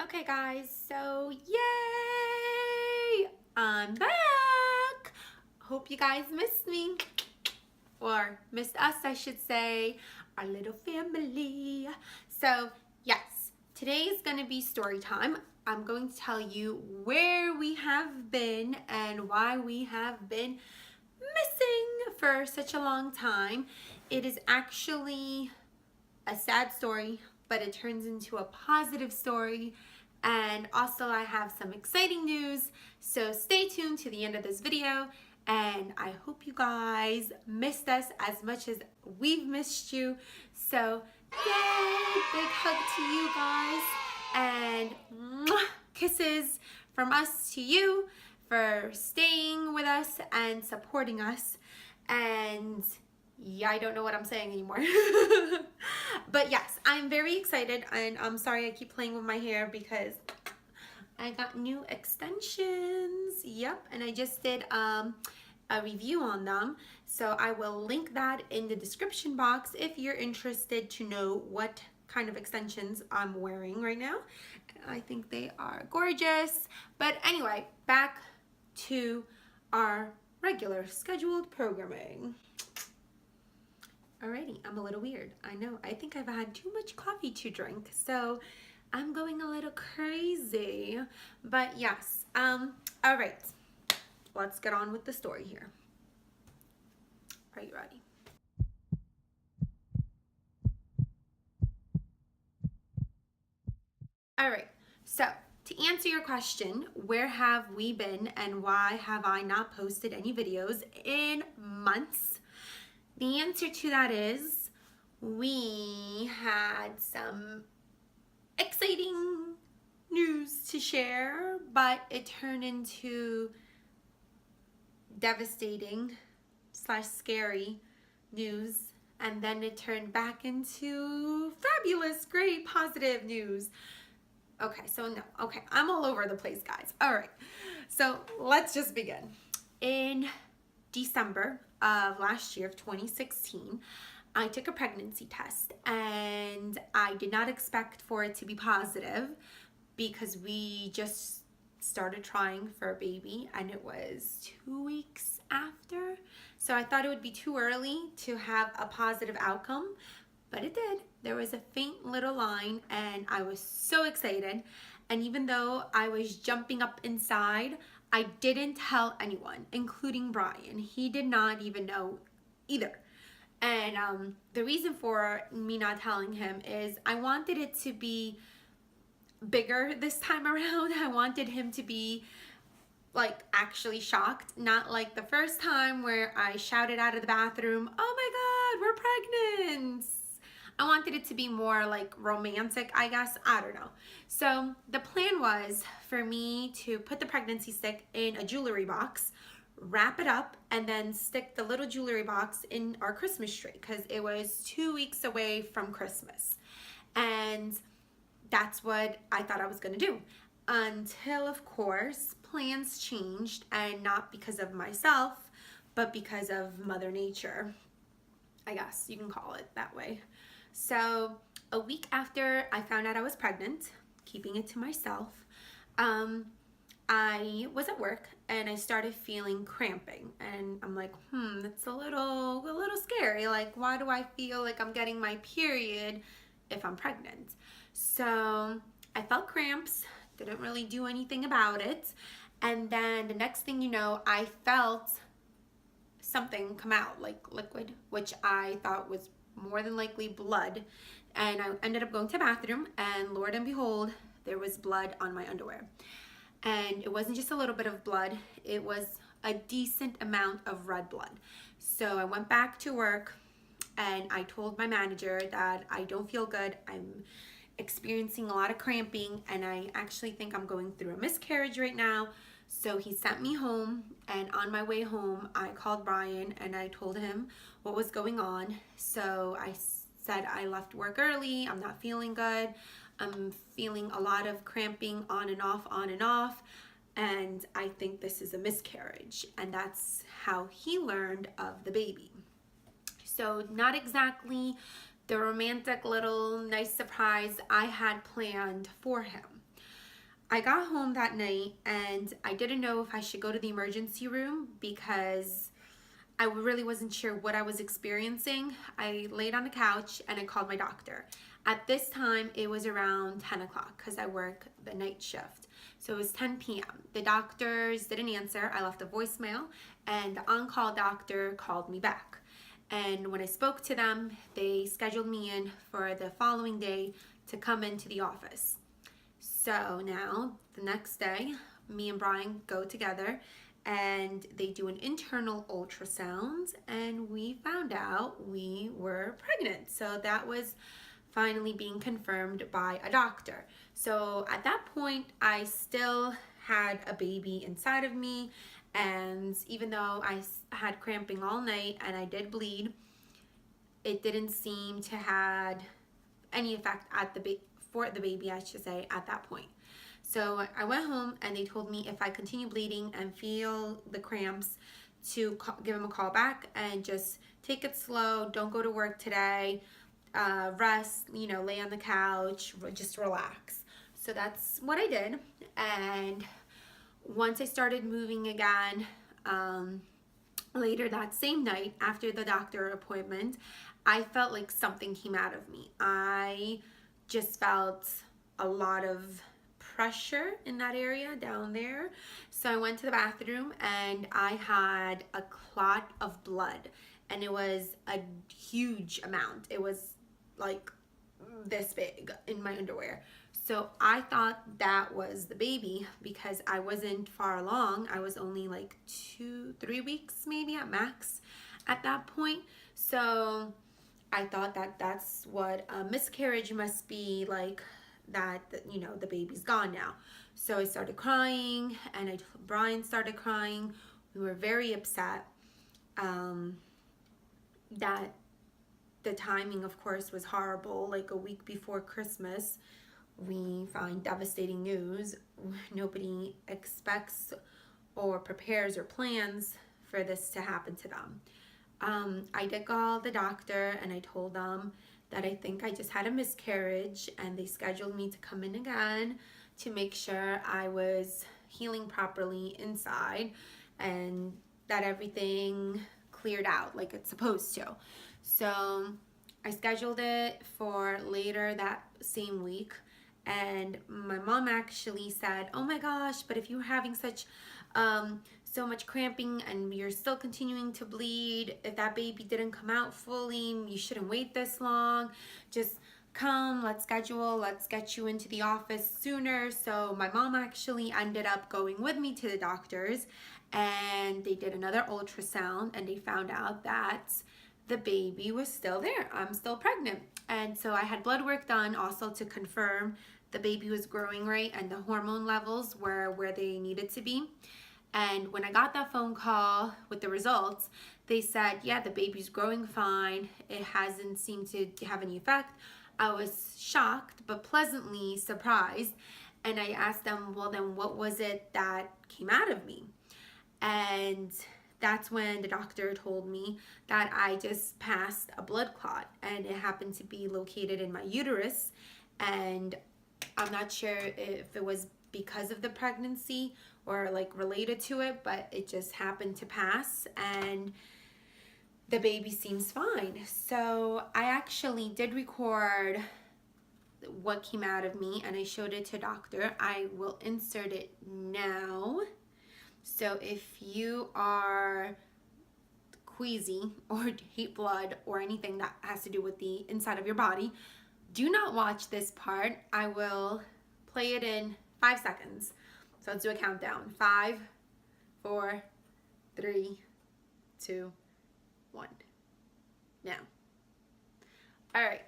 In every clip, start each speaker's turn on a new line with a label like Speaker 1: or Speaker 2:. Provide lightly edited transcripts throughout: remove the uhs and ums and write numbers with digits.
Speaker 1: Okay guys, so yay! I'm back! Hope you guys missed me. Or missed us, I should say. Our little family. So yes, today is going to be story time. I'm going to tell you where we have been and why we have been missing for such a long time. It is actually a sad story, but it turns into a positive story. And also I have some exciting news, so stay tuned to the end of this video, and I hope you guys missed us as much as we've missed you. So yay, big hug to you guys, and kisses from us to you for staying with us and supporting us. And yeah, I don't know what I'm saying anymore. But yes, I'm very excited, and I'm sorry I keep playing with my hair because I got new extensions. Yep, and I just did a review on them. So I will link that in the description box if you're interested to know what kind of extensions I'm wearing right now. I think they are gorgeous. But anyway, back to our regular scheduled programming. Alrighty, I'm a little weird. I know. I think I've had too much coffee to drink, so I'm going a little crazy. But yes, alright. Let's get on with the story here. Are you ready? Alright, so to answer your question, where have we been and why have I not posted any videos in months? The answer to that is we had some exciting news to share, but it turned into devastating / scary news, and then it turned back into fabulous, great, positive news. Okay, so no, okay, I'm all over the place, guys. All right, so let's just begin. In December of last year, of 2016, I took a pregnancy test, and I did not expect for it to be positive because we just started trying for a baby, and it was 2 weeks after. So I thought it would be too early to have a positive outcome, but it did. There was a faint little line, and I was so excited. And even though I was jumping up inside, I didn't tell anyone, including Brian. He did not even know either. And the reason for me not telling him is I wanted it to be bigger this time around. I wanted him to be like actually shocked, not like the first time where I shouted out of the bathroom, "Oh my God, we're pregnant!" I wanted it to be more like romantic, I guess. I don't know. So the plan was for me to put the pregnancy stick in a jewelry box, wrap it up, and then stick the little jewelry box in our Christmas tree because it was 2 weeks away from Christmas. And that's what I thought I was gonna do. Until, of course, plans changed, and not because of myself, but because of Mother Nature. I guess you can call it that way. So a week after I found out I was pregnant, keeping it to myself, I was at work and I started feeling cramping, and I'm like, that's a little scary. Like, why do I feel like I'm getting my period if I'm pregnant? So I felt cramps, didn't really do anything about it. And then the next thing you know, I felt something come out like liquid, which I thought was more than likely blood. And I ended up going to the bathroom, and Lord and behold, there was blood on my underwear. And it wasn't just a little bit of blood, it was a decent amount of red blood. So I went back to work and I told my manager that I don't feel good. I'm experiencing a lot of cramping, and I actually think I'm going through a miscarriage right now. So he sent me home, and on my way home, I called Brian and I told him what was going on. So I said I left work early, I'm not feeling good, I'm feeling a lot of cramping on and off, and I think this is a miscarriage. And that's how he learned of the baby. So not exactly the romantic little nice surprise I had planned for him. I got home that night and I didn't know if I should go to the emergency room because I really wasn't sure what I was experiencing. I laid on the couch and I called my doctor. At this time, it was around 10 o'clock because I work the night shift. So it was 10 p.m. The doctors didn't answer. I left a voicemail and the on-call doctor called me back. And when I spoke to them, they scheduled me in for the following day to come into the office. So now, the next day, me and Brian go together and they do an internal ultrasound and we found out we were pregnant. So that was finally being confirmed by a doctor. So at that point, I still had a baby inside of me, and even though I had cramping all night and I did bleed, it didn't seem to had any effect at for the baby, I should say, at that point. So I went home and they told me if I continue bleeding and feel the cramps to give them a call back and just take it slow, don't go to work today, rest, lay on the couch, just relax. So that's what I did. And once I started moving again, later that same night after the doctor appointment, I felt like something came out of me. I just felt a lot of pressure in that area down there. So I went to the bathroom and I had a clot of blood, and it was a huge amount. It was like this big in my underwear. So I thought that was the baby because I wasn't far along. I was only like 2-3 weeks maybe at max at that point. So I thought that that's what a miscarriage must be like, that the baby's gone now. So I started crying and Brian started crying. We were very upset. That the timing, of course, was horrible. Like a week before Christmas, we find devastating news. Nobody expects or prepares or plans for this to happen to them. I did call the doctor and I told them that I think I just had a miscarriage, and they scheduled me to come in again to make sure I was healing properly inside and that everything cleared out like it's supposed to. So I scheduled it for later that same week, and my mom actually said, oh my gosh, but if you were having so much cramping and you're still continuing to bleed, if that baby didn't come out fully, you shouldn't wait this long. Just come, let's get you into the office sooner. So my mom actually ended up going with me to the doctors, and they did another ultrasound and they found out that the baby was still there. I'm still pregnant. And so I had blood work done also to confirm the baby was growing right and the hormone levels were where they needed to be. And when I got that phone call with the results, they said, yeah, the baby's growing fine. It hasn't seemed to have any effect. I was shocked, but pleasantly surprised. And I asked them, well, then what was it that came out of me? And that's when the doctor told me that I just passed a blood clot, and it happened to be located in my uterus. And I'm not sure if it was because of the pregnancy or like related to it, but it just happened to pass and the baby seems fine. So I actually did record what came out of me and I showed it to doctor. I will insert it now. So if you are queasy or hate blood or anything that has to do with the inside of your body, do not watch this part. I will play it in 5 seconds. So let's do a countdown. 5, 4, 3, 2, 1. Now. All right.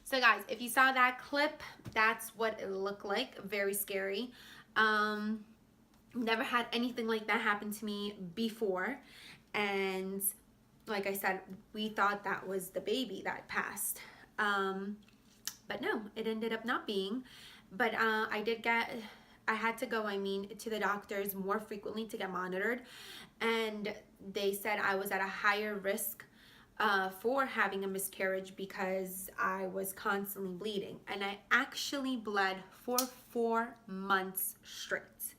Speaker 1: So guys, if you saw that clip, that's what it looked like. Very scary. Never had anything like that happen to me before. And like I said, we thought that was the baby that passed. But no, it ended up not being. But I had to go, to the doctors more frequently to get monitored. And they said I was at a higher risk for having a miscarriage because I was constantly bleeding, and I actually bled for 4 months straight.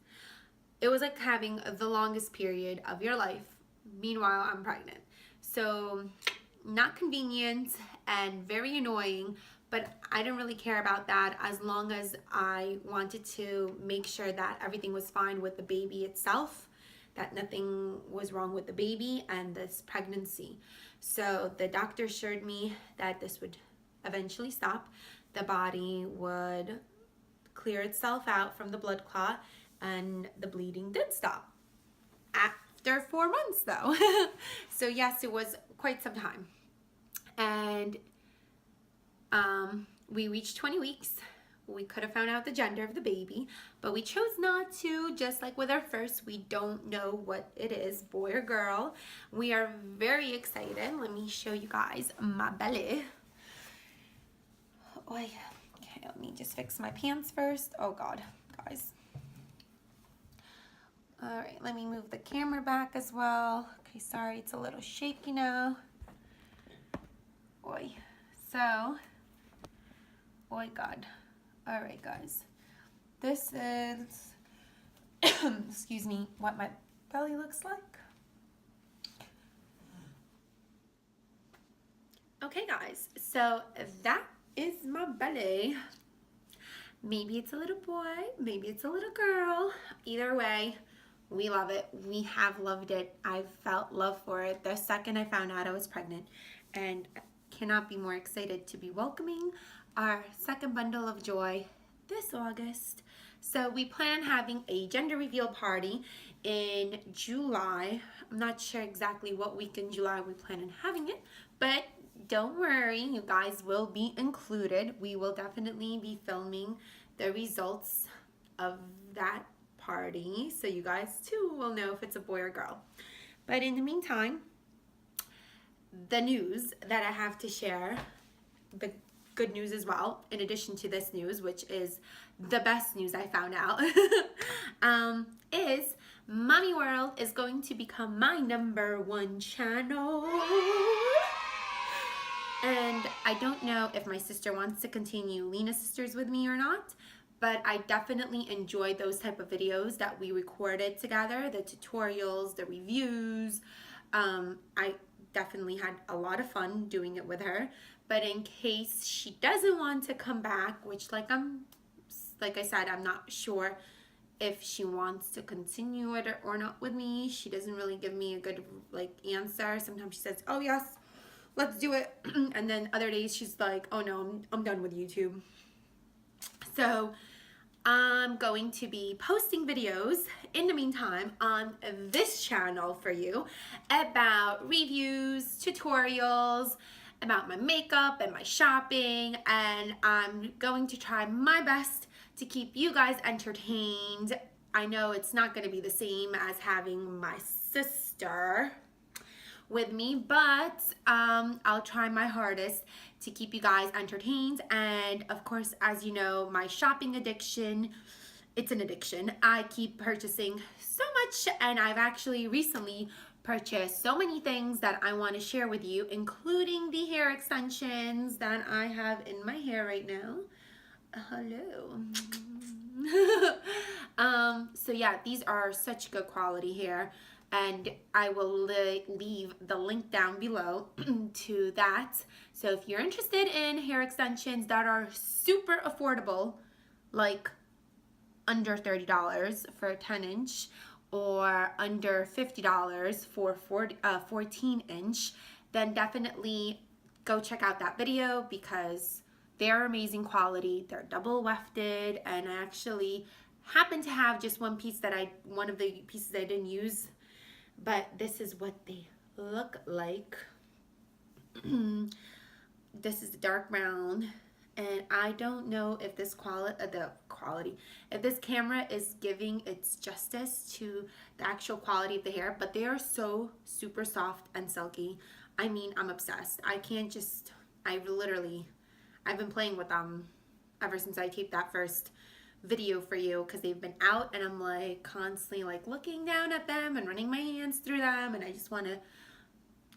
Speaker 1: It was like having the longest period of your life. Meanwhile, I'm pregnant. So not convenient and very annoying, but I didn't really care about that as long as I wanted to make sure that everything was fine with the baby itself, that nothing was wrong with the baby and this pregnancy. So the doctor assured me that this would eventually stop. The body would clear itself out from the blood clot, and the bleeding did stop after 4 months though. So yes, it was quite some time. And we reached 20 weeks. We could have found out the gender of the baby, but we chose not to. Just like with our first, we don't know what it is, boy or girl. We are very excited. Let me show you guys my belly. Oh, okay, let me just fix my pants first. Oh God, guys. All right, let me move the camera back as well. Okay, sorry, it's a little shaky now. Boy, so, oh God. All right, guys, this is, excuse me, what my belly looks like. Okay, guys, so that is my belly. Maybe it's a little boy, maybe it's a little girl. Either way, we love it. We have loved it. I've felt love for it the second I found out I was pregnant, and cannot be more excited to be welcoming our second bundle of joy this August. So we plan on having a gender reveal party in July. I'm not sure exactly what week in July we plan on having it, but don't worry, you guys will be included. We will definitely be filming the results of that party, so you guys too will know if it's a boy or girl. But in the meantime, the news that I have to share, the good news as well, in addition to this news, which is the best news I found out, is Mommy World is going to become my #1 channel. And I don't know if my sister wants to continue Lena Sisters with me or not, but I definitely enjoy those type of videos that we recorded together, the tutorials, the reviews. I definitely had a lot of fun doing it with her. But in case she doesn't want to come back, which like I said, I'm not sure if she wants to continue it or not with me. She doesn't really give me a good answer. Sometimes she says, oh yes, let's do it. And then other days she's like, oh no, I'm done with YouTube. So I'm going to be posting videos in the meantime on this channel for you about reviews, tutorials, about my makeup and my shopping, and I'm going to try my best to keep you guys entertained. I know it's not going to be the same as having my sister with me, but I'll try my hardest to keep you guys entertained. And of course, as you know, my shopping addiction, it's an addiction. I keep purchasing so much, and I've actually recently purchased so many things that I want to share with you, including the hair extensions that I have in my hair right now. Hello. So yeah, these are such good quality hair, and I will leave the link down below to that. So if you're interested in hair extensions that are super affordable, like under $30 for a 10-inch, or under $50 for 14-inch, then definitely go check out that video because they're amazing quality. They're double wefted, and I actually happen to have just one of the pieces I didn't use, but this is what they look like. This is the dark brown, and I don't know if this if this camera is giving its justice to the actual quality of the hair, but they are so super soft and silky. I mean, I'm obsessed. I've been playing with them ever since I taped that first video for you, because they've been out, and I'm like constantly like looking down at them and running my hands through them, and I just want to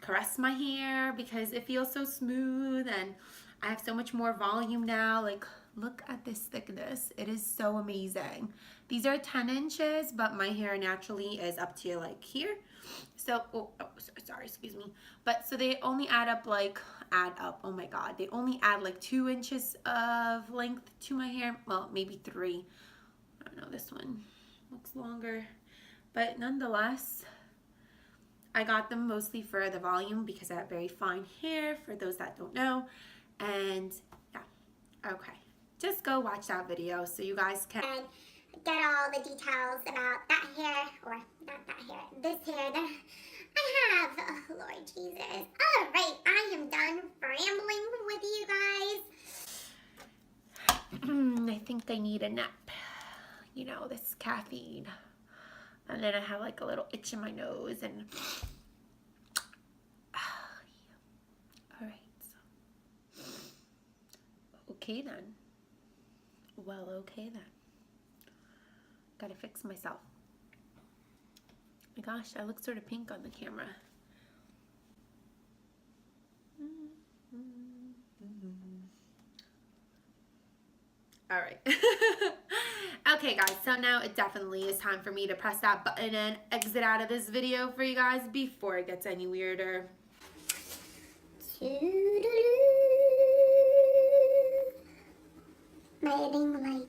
Speaker 1: caress my hair because it feels so smooth, and I have so much more volume now. Like, look at this thickness. It is so amazing. These are 10 inches, but my hair naturally is up to like here. So, sorry, excuse me. But so they only oh my God, they only add like 2 inches of length to my hair. Well, maybe 3. I don't know, this one looks longer. But nonetheless, I got them mostly for the volume because I have very fine hair, for those that don't know. And yeah, okay. Just go watch that video so you guys can
Speaker 2: get all the details about that hair, or not that hair, this hair that I have. Oh, Lord Jesus. All right, I am done rambling with you guys.
Speaker 1: I think I need a nap. You know, this caffeine. And then I have like a little itch in my nose and all right. Okay then. Well, okay then. Gotta fix myself. My gosh, I look sort of pink on the camera. All right. Okay, guys, so now it definitely is time for me to press that button and exit out of this video for you guys before it gets any weirder.
Speaker 2: My editing light.